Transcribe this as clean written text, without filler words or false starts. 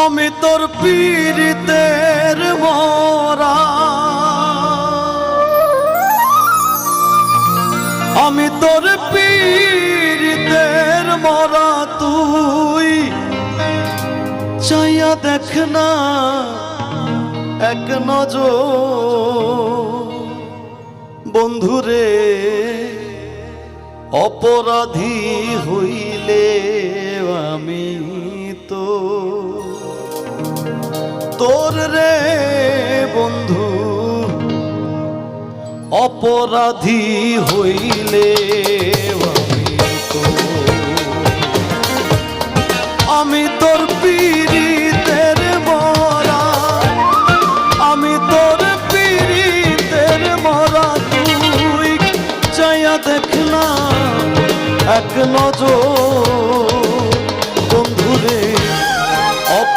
আমি তোর পীড়িতের মরা, আমি তোর পীড়িতের মরা, তুই চাইয়া দেখ না এক নজর। বন্ধুরে অপরাধী হইলে আমি তো তোর রে বন্ধু, অপরাধী হইলে আমি তোর পীড়িতের মরা, আমি তোর পীড়িতের মরা, তুই চাইয়া দেখ না এক নজর।